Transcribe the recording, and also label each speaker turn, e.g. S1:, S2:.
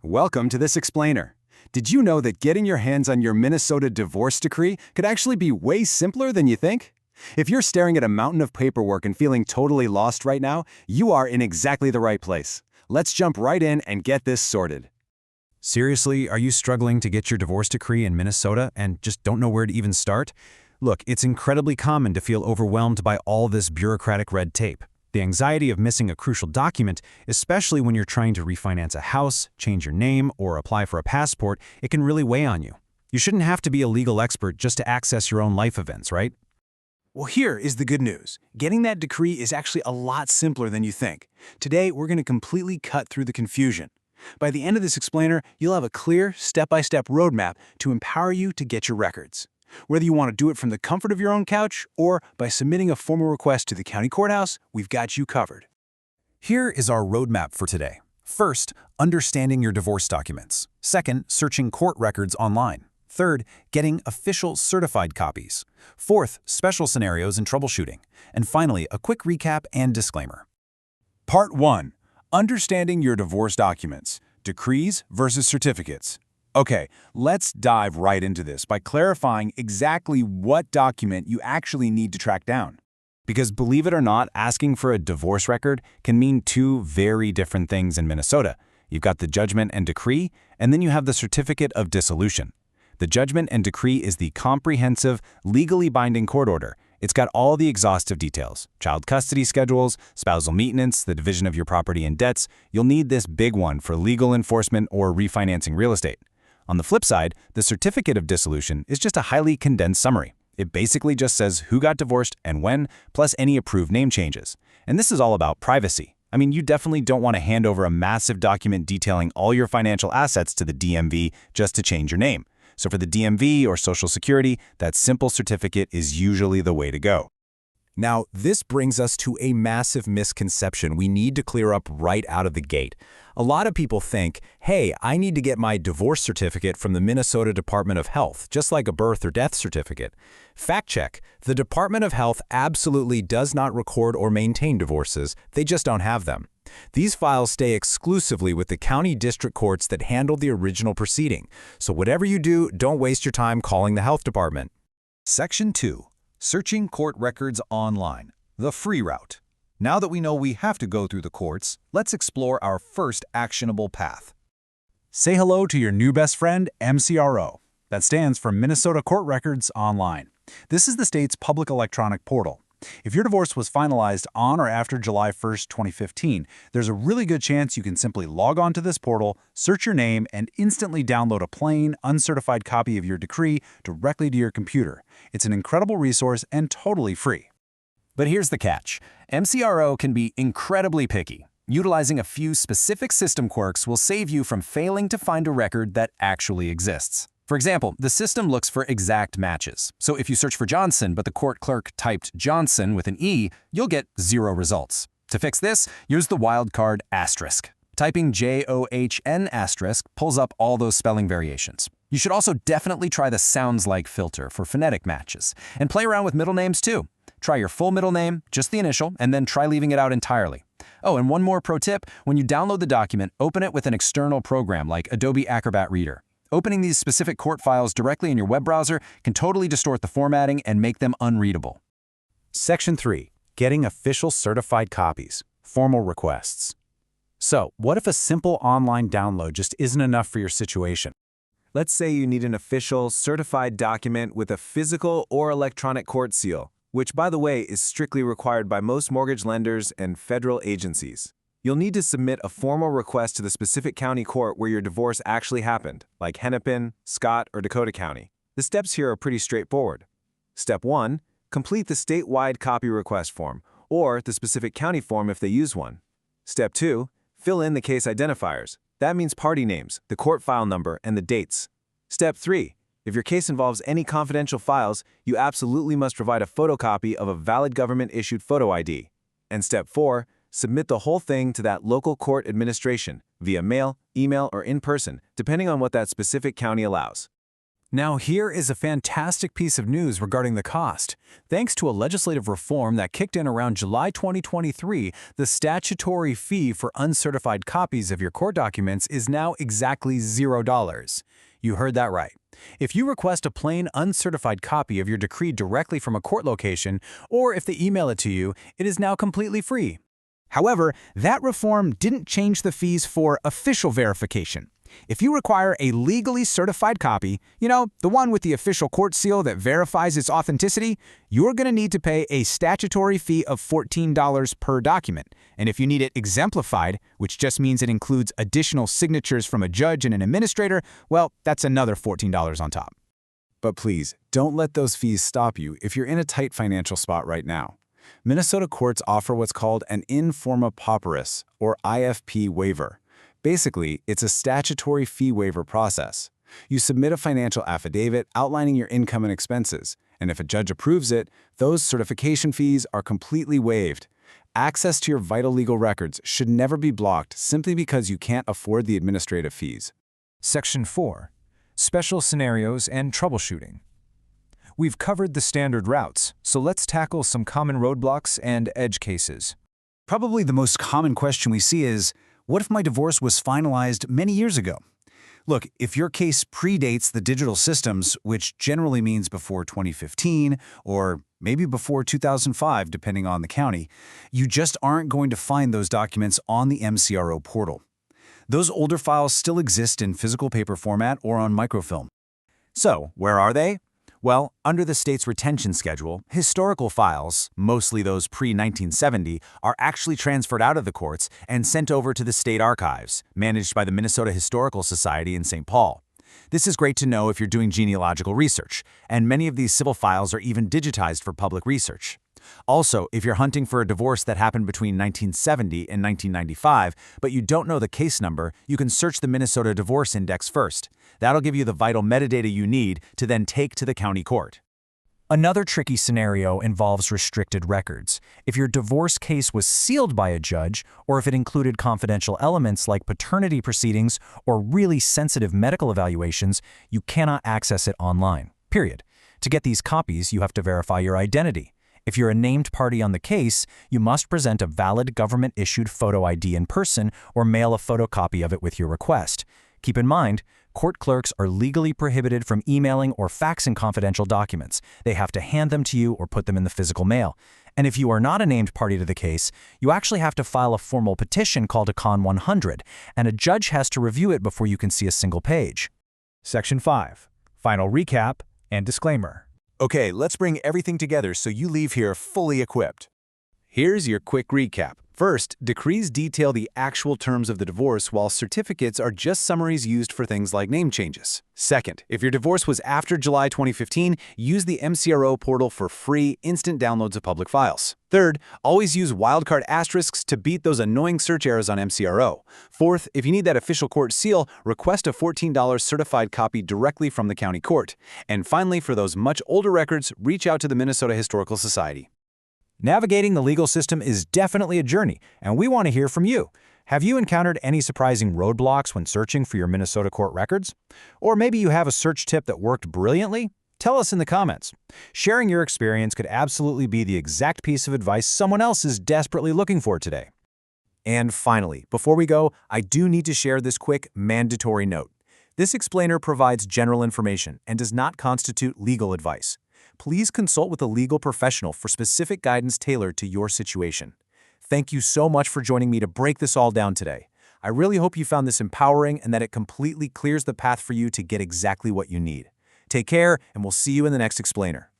S1: Welcome to this explainer. Did you know that getting your hands on your Minnesota divorce decree could actually be way simpler than you think? If you're staring at a mountain of paperwork and feeling totally lost right now, you are in exactly the right place. Let's jump right in and get this sorted.
S2: Seriously, are you struggling to get your divorce decree in Minnesota and just don't know where to even start? Look, it's incredibly common to feel overwhelmed by all this bureaucratic red tape. The anxiety of missing a crucial document, especially when you're trying to refinance a house, change your name, or apply for a passport, it can really weigh on you. You shouldn't have to be a legal expert just to access your own life events, right?
S3: Well, here is the good news. Getting that decree is actually a lot simpler than you think. Today, we're going to completely cut through the confusion. By the end of this explainer, you'll have a clear, step-by-step roadmap to empower you to get your records. Whether you want to do it from the comfort of your own couch or by submitting a formal request to the county courthouse, we've got you covered.
S2: Here is our roadmap for today. First, understanding your divorce documents. Second, searching court records online. Third, getting official certified copies. Fourth, special scenarios and troubleshooting. And finally, a quick recap and disclaimer.
S3: Part 1. Understanding your divorce documents. Decrees versus certificates. Okay, let's dive right into this by clarifying exactly what document you actually need to track down.
S1: Because believe it or not, asking for a divorce record can mean two very different things in Minnesota. You've got the judgment and decree, and then you have the certificate of dissolution. The judgment and decree is the comprehensive, legally binding court order. It's got all the exhaustive details: child custody schedules, spousal maintenance, the division of your property and debts. You'll need this big one for legal enforcement or refinancing real estate. On the flip side, the certificate of dissolution is just a highly condensed summary. It basically just says who got divorced and when, plus any approved name changes. And this is all about privacy. I mean, you definitely don't want to hand over a massive document detailing all your financial assets to the DMV just to change your name. So for the DMV or Social Security, that simple certificate is usually the way to go.
S2: Now, this brings us to a massive misconception we need to clear up right out of the gate. A lot of people think, hey, I need to get my divorce certificate from the Minnesota Department of Health, just like a birth or death certificate. Fact check. The Department of Health absolutely does not record or maintain divorces. They just don't have them. These files stay exclusively with the county district courts that handle the original proceeding. So whatever you do, don't waste your time calling the health department.
S4: Section 2. Searching court records online. The free route. Now that we know we have to go through the courts, let's explore our first actionable path.
S3: Say hello to your new best friend, MCRO. That stands for Minnesota Court Records Online. This is the state's public electronic portal. If your divorce was finalized on or after July 1st, 2015, there's a really good chance you can simply log on to this portal, search your name, and instantly download a plain, uncertified copy of your decree directly to your computer. It's an incredible resource and totally free.
S1: But here's the catch. MCRO can be incredibly picky. Utilizing a few specific system quirks will save you from failing to find a record that actually exists. For example, the system looks for exact matches. So if you search for Johnson, but the court clerk typed Johnson with an E, you'll get 0 results. To fix this, use the wildcard asterisk. Typing JOHN asterisk pulls up all those spelling variations. You should also definitely try the sounds like filter for phonetic matches. And play around with middle names too. Try your full middle name, just the initial, and then try leaving it out entirely. Oh, and one more pro tip: when you download the document, open it with an external program like Adobe Acrobat Reader. Opening these specific court files directly in your web browser can totally distort the formatting and make them unreadable.
S2: Section 3. Getting official certified copies. Formal requests. So, what if a simple online download just isn't enough for your situation?
S5: Let's say you need an official, certified document with a physical or electronic court seal, which, by the way, is strictly required by most mortgage lenders and federal agencies. You'll need to submit a formal request to the specific county court where your divorce actually happened, like Hennepin, Scott, or Dakota County. The steps here are pretty straightforward. Step 1. Complete the statewide copy request form, or the specific county form if they use one. Step 2. Fill in the case identifiers. That means party names, the court file number, and the dates. Step 3. If your case involves any confidential files, you absolutely must provide a photocopy of a valid government-issued photo ID. And Step 4. Submit the whole thing to that local court administration via mail, email, or in person, depending on what that specific county allows.
S2: Now here is a fantastic piece of news regarding the cost. Thanks to a legislative reform that kicked in around July 2023, the statutory fee for uncertified copies of your court documents is now exactly $0. You heard that right. If you request a plain uncertified copy of your decree directly from a court location, or if they email it to you, it is now completely free.
S6: However, that reform didn't change the fees for official verification. If you require a legally certified copy, the one with the official court seal that verifies its authenticity, you're going to need to pay a statutory fee of $14 per document. And if you need it exemplified, which just means it includes additional signatures from a judge and an administrator, well, that's another $14 on top.
S1: But please, don't let those fees stop you if you're in a tight financial spot right now. Minnesota courts offer what's called an in forma pauperis, or IFP waiver. Basically, it's a statutory fee waiver process. You submit a financial affidavit outlining your income and expenses, and if a judge approves it, those certification fees are completely waived. Access to your vital legal records should never be blocked simply because you can't afford the administrative fees.
S4: Section 4. Special Scenarios and Troubleshooting. We've covered the standard routes, so let's tackle some common roadblocks and edge cases.
S3: Probably the most common question we see is, what if my divorce was finalized many years ago? Look, if your case predates the digital systems, which generally means before 2015 or maybe before 2005, depending on the county, you just aren't going to find those documents on the MCRO portal. Those older files still exist in physical paper format or on microfilm.
S2: So, where are they? Well, under the state's retention schedule, historical files, mostly those pre-1970, are actually transferred out of the courts and sent over to the state archives, managed by the Minnesota Historical Society in St. Paul. This is great to know if you're doing genealogical research, and many of these civil files are even digitized for public research. Also, if you're hunting for a divorce that happened between 1970 and 1995, but you don't know the case number, you can search the Minnesota Divorce Index first. That'll give you the vital metadata you need to then take to the county court.
S6: Another tricky scenario involves restricted records. If your divorce case was sealed by a judge, or if it included confidential elements like paternity proceedings or really sensitive medical evaluations, you cannot access it online, period. To get these copies, you have to verify your identity. If you're a named party on the case, you must present a valid government-issued photo ID in person or mail a photocopy of it with your request. Keep in mind, court clerks are legally prohibited from emailing or faxing confidential documents. They have to hand them to you or put them in the physical mail. And if you are not a named party to the case, you actually have to file a formal petition called a Con 100, and a judge has to review it before you can see a single page.
S4: Section 5. Final recap and disclaimer.
S2: Okay, let's bring everything together so you leave here fully equipped. Here's your quick recap. First, decrees detail the actual terms of the divorce, while certificates are just summaries used for things like name changes. Second, if your divorce was after July 2015, use the MCRO portal for free, instant downloads of public files. Third, always use wildcard asterisks to beat those annoying search errors on MCRO. Fourth, if you need that official court seal, request a $14 certified copy directly from the county court. And finally, for those much older records, reach out to the Minnesota Historical Society.
S6: Navigating the legal system is definitely a journey, and we want to hear from you. Have you encountered any surprising roadblocks when searching for your Minnesota court records? Or maybe you have a search tip that worked brilliantly? Tell us in the comments. Sharing your experience could absolutely be the exact piece of advice someone else is desperately looking for today. And finally, before we go, I do need to share this quick mandatory note. This explainer provides general information and does not constitute legal advice. Please consult with a legal professional for specific guidance tailored to your situation. Thank you so much for joining me to break this all down today. I really hope you found this empowering and that it completely clears the path for you to get exactly what you need. Take care, and we'll see you in the next explainer.